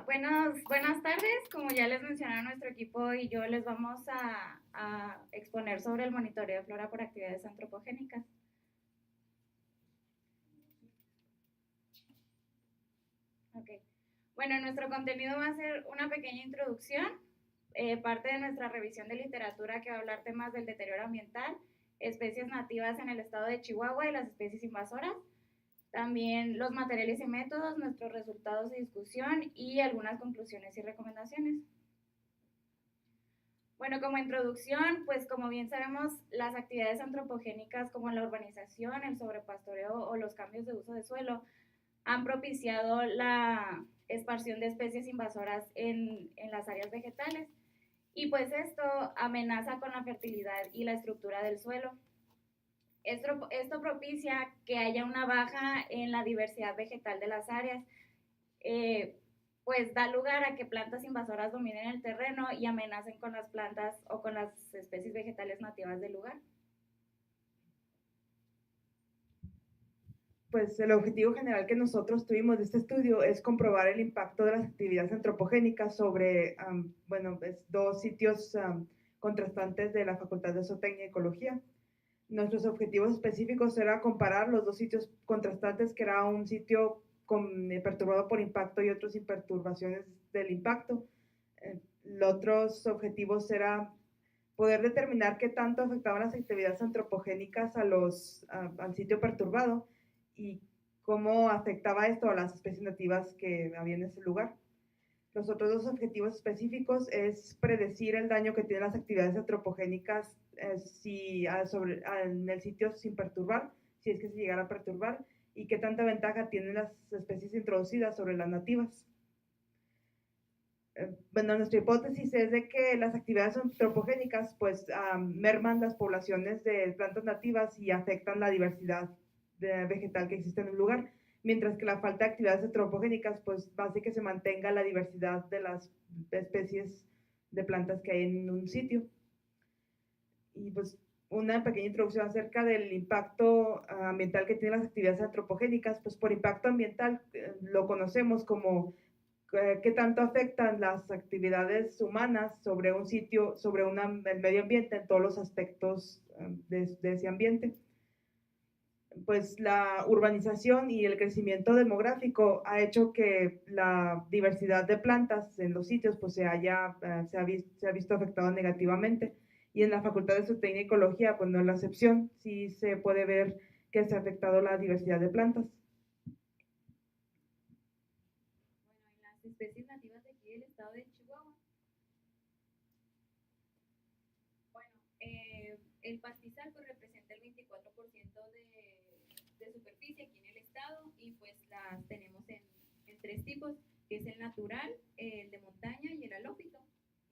Buenas tardes. Como ya les mencioné, nuestro equipo y yo les vamos a exponer sobre el monitoreo de flora por actividades antropogénicas. Okay. Bueno, nuestro contenido va a ser una pequeña introducción, parte de nuestra revisión de literatura que va a hablar temas del deterioro ambiental, especies nativas en el estado de Chihuahua y las especies invasoras. También los materiales y métodos, nuestros resultados de discusión y algunas conclusiones y recomendaciones. Bueno, como introducción, pues como bien sabemos, las actividades antropogénicas como la urbanización, el sobrepastoreo o los cambios de uso de suelo han propiciado la esparción de especies invasoras en las áreas vegetales y pues esto amenaza con la fertilidad y la estructura del suelo. Esto propicia que haya una baja en la diversidad vegetal de las áreas, pues da lugar a que plantas invasoras dominen el terreno y amenacen con las plantas o con las especies vegetales nativas del lugar. Pues el objetivo general que nosotros tuvimos de este estudio es comprobar el impacto de las actividades antropogénicas sobre, dos sitios contrastantes de la Facultad de Zootecnia y Ecología. Nuestros objetivos específicos era comparar los dos sitios contrastantes, que era un sitio perturbado por impacto y otro sin perturbaciones del impacto. Los otros objetivos era poder determinar qué tanto afectaban las actividades antropogénicas al sitio perturbado y cómo afectaba esto a las especies nativas que había en ese lugar. Los otros dos objetivos específicos es predecir el daño que tienen las actividades antropogénicas en el sitio sin perturbar, si es que se llegara a perturbar, y qué tanta ventaja tienen las especies introducidas sobre las nativas. Bueno, nuestra hipótesis es de que las actividades antropogénicas pues merman las poblaciones de plantas nativas y afectan la diversidad vegetal que existe en un lugar, mientras que la falta de actividades antropogénicas pues hace que se mantenga la diversidad de las especies de plantas que hay en un sitio. Y pues una pequeña introducción acerca del impacto ambiental que tienen las actividades antropogénicas. Pues por impacto ambiental lo conocemos como qué tanto afectan las actividades humanas sobre un sitio, sobre el medio ambiente en todos los aspectos de ese ambiente. Pues la urbanización y el crecimiento demográfico ha hecho que la diversidad de plantas en los sitios pues se ha visto afectada negativamente, y en la Facultad de Zootecnia y Ecología pues no es la excepción. Sí se puede ver que se ha afectado la diversidad de plantas. Especies nativas de aquí del estado de Chihuahua. Bueno, el pastizal pues representa el 24% de superficie aquí en el estado y pues las tenemos en tres tipos, que es el natural, el de montaña y el halófito,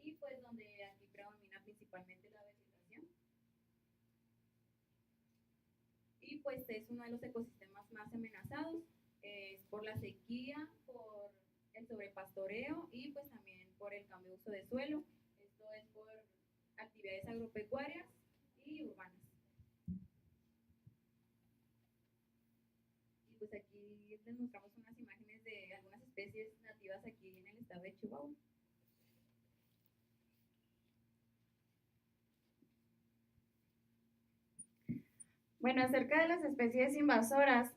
y pues donde aquí predomina principalmente la vegetación. Y pues es uno de los ecosistemas más amenazados por la sequía, por el sobrepastoreo y pues también por el cambio de uso de suelo. Esto es por actividades agropecuarias y urbanas. Y pues aquí les mostramos unas imágenes de algunas especies nativas aquí en el estado de Chihuahua. Bueno, acerca de las especies invasoras,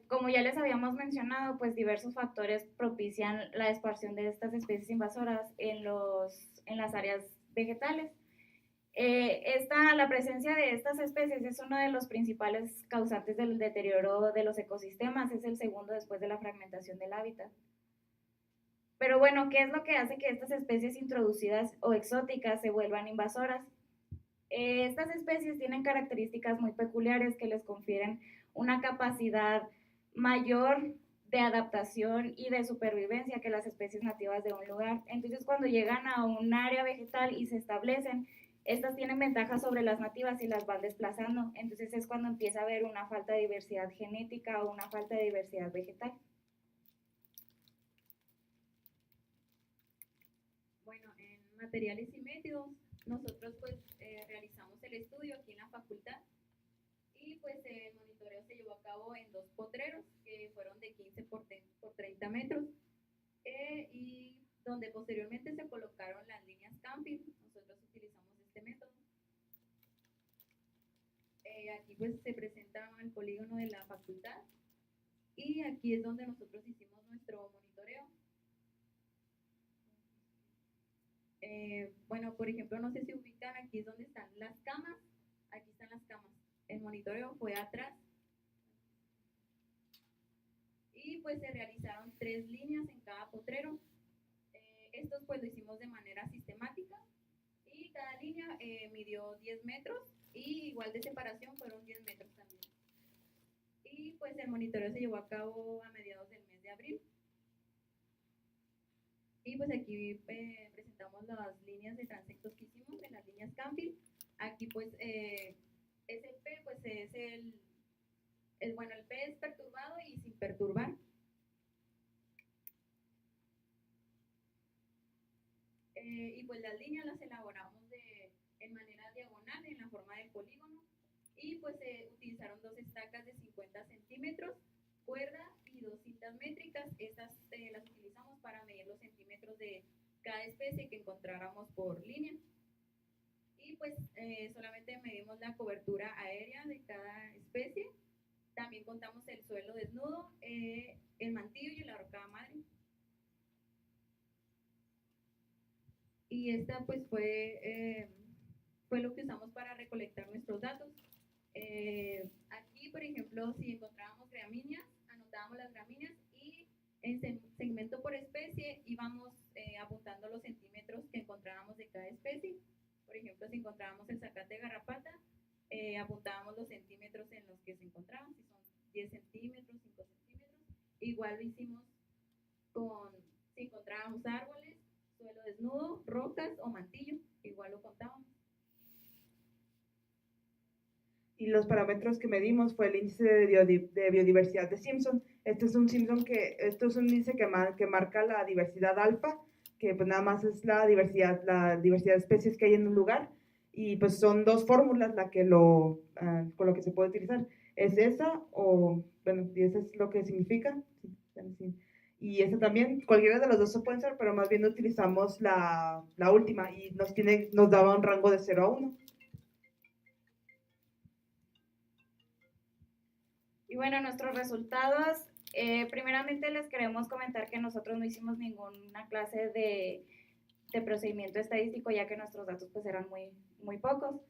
como ya les habíamos mencionado, pues diversos factores propician la esparción de estas especies invasoras en las áreas vegetales. La presencia de estas especies es uno de los principales causantes del deterioro de los ecosistemas, es el segundo después de la fragmentación del hábitat. Pero bueno, ¿qué es lo que hace que estas especies introducidas o exóticas se vuelvan invasoras? Estas especies tienen características muy peculiares que les confieren una capacidad mayor de adaptación y de supervivencia que las especies nativas de un lugar. Entonces, cuando llegan a un área vegetal y se establecen, estas tienen ventajas sobre las nativas y las van desplazando. Entonces es cuando empieza a haber una falta de diversidad genética o una falta de diversidad vegetal. Bueno, en materiales y métodos, nosotros pues realizamos el estudio aquí en la facultad y pues el monitoreo se llevó a cabo en dos potreros que fueron de 15 por 30 metros. y donde posteriormente se colocaron las líneas Camping. Nosotros utilizamos este método. Aquí pues se presenta el polígono de la facultad y aquí es donde nosotros hicimos nuestro monitoreo. Bueno, por ejemplo, no sé si ubican, aquí es donde están las camas. Aquí están las camas. El monitoreo fue atrás. Y pues se realizaron 3 líneas en cada potrero. Estos pues lo hicimos de manera sistemática y cada línea midió 10 metros y igual de separación fueron 10 metros también. Y pues el monitoreo se llevó a cabo a mediados del mes de abril. Y pues aquí presentamos las líneas de transectos que hicimos en las líneas Camping. Aquí pues SP pues es bueno, el P es perturbado y sin perturbar. Y pues las líneas las elaboramos en manera diagonal en la forma del polígono y pues se utilizaron 2 estacas de 50 centímetros, cuerda y 2 cintas métricas. Estas las utilizamos para medir los centímetros de cada especie que encontráramos por línea. Y pues solamente medimos la cobertura aérea de cada especie. También contamos el suelo desnudo, el mantillo y la roca madre. Y esta pues fue lo que usamos para recolectar nuestros datos. Aquí, por ejemplo, si encontrábamos gramíneas, anotábamos las gramíneas y en segmento por especie íbamos apuntando los centímetros que encontrábamos de cada especie. Por ejemplo, si encontrábamos el zacate garrapata, apuntábamos los centímetros en los que se encontraban, si son 10 centímetros, 5 centímetros. Igual lo hicimos si encontrábamos árboles, suelo desnudo, rocas o mantillo, igual lo contábamos. Y los parámetros que medimos fue el índice de biodiversidad de Simpson. Este es un índice que marca la diversidad alfa, que pues nada más es la diversidad de especies que hay en un lugar, y pues son 2 fórmulas con lo que se puede utilizar. Es esa, y eso es lo que significa. Y esa también, cualquiera de los 2 se pueden ser, pero más bien utilizamos la última y nos daba un rango de 0 a 1. Y bueno, nuestros resultados, primeramente les queremos comentar que nosotros no hicimos ninguna clase de procedimiento estadístico, ya que nuestros datos pues eran muy pocos.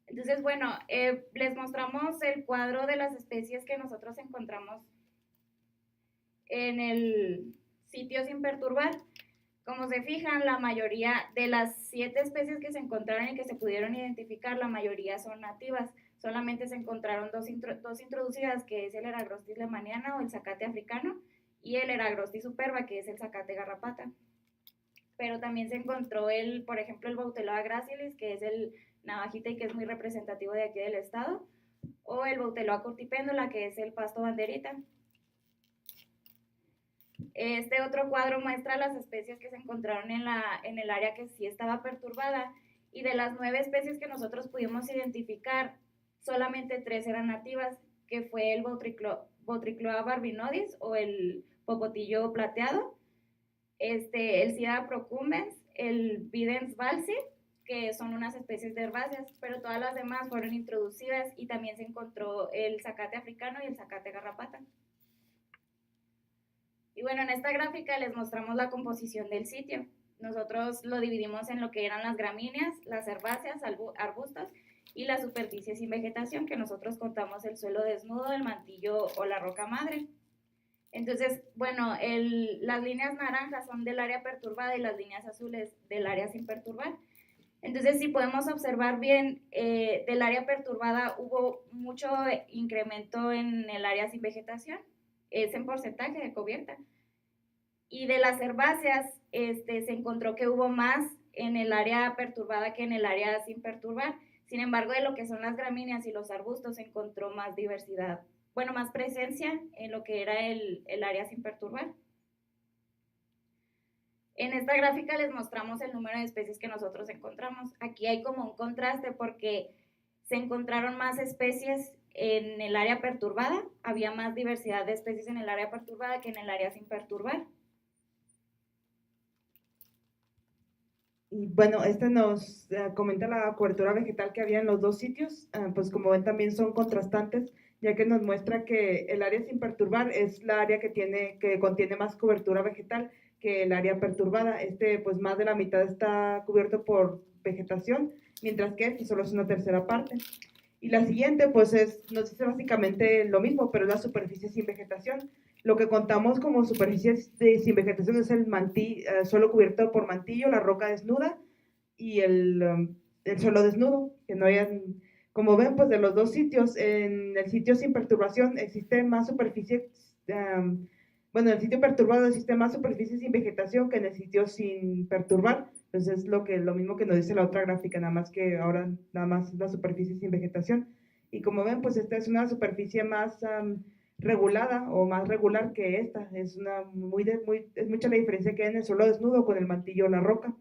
Entonces, bueno, les mostramos el cuadro de las especies que nosotros encontramos en el sitio sin perturbar. Como se fijan, la mayoría de las 7 especies que se encontraron y que se pudieron identificar, la mayoría son nativas. Solamente se encontraron dos introducidas, que es el Eragrostis lemaniana o el zacate africano, y el Eragrostis superba, que es el zacate garrapata. Pero también se encontró por ejemplo, el Bouteloa gracilis, que es el navajita y que es muy representativo de aquí del estado, o el Bouteloa curtipéndula, que es el pasto banderita. Este otro cuadro muestra las especies que se encontraron en el área que sí estaba perturbada, y de las 9 especies que nosotros pudimos identificar, solamente 3 eran nativas, que fue el Boutricloa barbinodis o el popotillo plateado, el Sida procumbens, el Bidens valsi, que son unas especies de herbáceas, pero todas las demás fueron introducidas, y también se encontró el zacate africano y el zacate garrapata. Y bueno, en esta gráfica les mostramos la composición del sitio. Nosotros lo dividimos en lo que eran las gramíneas, las herbáceas, arbustos y la superficie sin vegetación, que nosotros contamos el suelo desnudo, el mantillo o la roca madre. Entonces, bueno, las líneas naranjas son del área perturbada y las líneas azules del área sin perturbar. Entonces, si podemos observar bien, del área perturbada hubo mucho incremento en el área sin vegetación, es en porcentaje de cubierta. Y de las herbáceas, se encontró que hubo más en el área perturbada que en el área sin perturbar. Sin embargo, de lo que son las gramíneas y los arbustos, se encontró más diversidad, bueno, más presencia en lo que era el área sin perturbar. En esta gráfica les mostramos el número de especies que nosotros encontramos. Aquí hay como un contraste porque se encontraron más especies en el área perturbada, había más diversidad de especies en el área perturbada que en el área sin perturbar. Y bueno, este nos comenta la cobertura vegetal que había en los dos sitios, pues como ven también son contrastantes, ya que nos muestra que el área sin perturbar es la área que contiene más cobertura vegetal que el área perturbada. Pues más de la mitad está cubierto por vegetación, mientras que este solo es una tercera parte. Y la siguiente, pues nos dice básicamente lo mismo, pero es la superficie sin vegetación. Lo que contamos como superficie sin vegetación es el suelo cubierto por mantillo, la roca desnuda y el suelo desnudo, que no hayan, como ven, pues de los dos sitios, en el sitio sin perturbación existe más superficie, bueno, en el sitio perturbado existe más superficie sin vegetación que en el sitio sin perturbar. Entonces es lo mismo que nos dice la otra gráfica, nada más que ahora nada más la superficie sin vegetación. Y como ven, pues esta es una superficie más regulada o más regular que esta. Es es mucha la diferencia que hay en el suelo desnudo con el mantillo o la roca.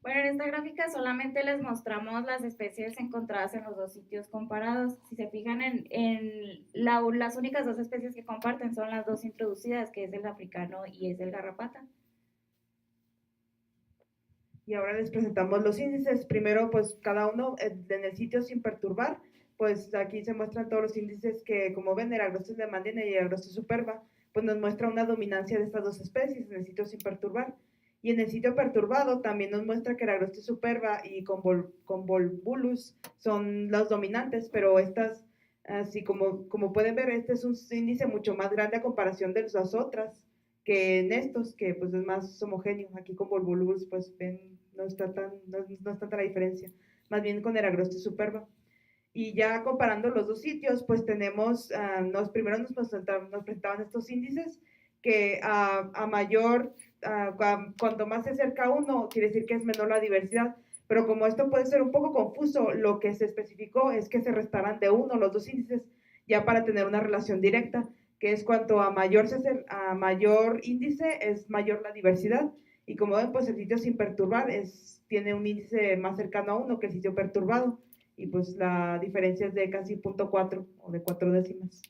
Bueno, en esta gráfica solamente les mostramos las especies encontradas en los dos sitios comparados. Si se fijan las únicas dos especies que comparten son las dos introducidas, que es el africano y es el garrapata. Y ahora les presentamos los índices. Primero, pues cada uno en el sitio sin perturbar, pues aquí se muestran todos los índices que, como ven, Eragrostis lemandina y Eragrostis superba, pues nos muestra una dominancia de estas dos especies en el sitio sin perturbar. Y en el sitio perturbado también nos muestra que Eragrostis superba y Convolvulus son los dominantes, pero estas, así como pueden ver, este es un índice mucho más grande a comparación de las otras que en estos, que pues es más homogéneo. Aquí con Volvulus, pues ven, no es tanta la diferencia, más bien con Eragrostis superba. Y ya comparando los dos sitios, pues tenemos, primero nos presentaban estos índices que a mayor, cuanto más se acerca uno, quiere decir que es menor la diversidad, pero como esto puede ser un poco confuso, lo que se especificó es que se restarán de uno los dos índices ya para tener una relación directa, que es cuanto a mayor índice es mayor la diversidad, y como ven, pues el sitio sin perturbar tiene un índice más cercano a uno que el sitio perturbado, y pues la diferencia es de casi 0.4 o de 4 décimas.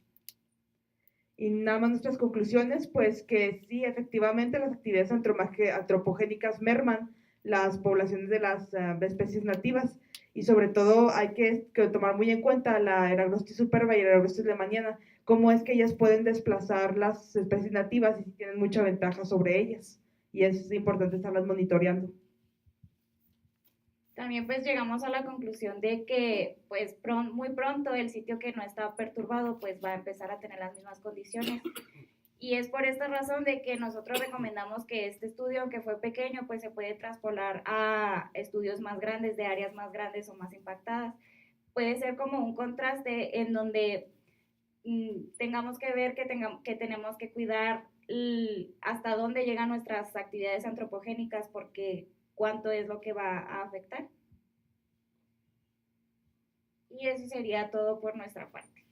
Y nada más nuestras conclusiones, pues que sí, efectivamente las actividades antropogénicas merman las poblaciones de las especies nativas, y sobre todo hay que tomar muy en cuenta la Eragrostis superba y la Eragrostis lemaniana, cómo es que ellas pueden desplazar las especies nativas y si tienen mucha ventaja sobre ellas, y es importante estarlas monitoreando. También pues llegamos a la conclusión de que pues muy pronto el sitio que no está perturbado pues va a empezar a tener las mismas condiciones. Y es por esta razón de que nosotros recomendamos que este estudio, aunque fue pequeño, pues se puede traspolar a estudios más grandes, de áreas más grandes o más impactadas. Puede ser como un contraste en donde tengamos que ver que tenemos que cuidar hasta dónde llegan nuestras actividades antropogénicas, porque cuánto es lo que va a afectar. Y eso sería todo por nuestra parte.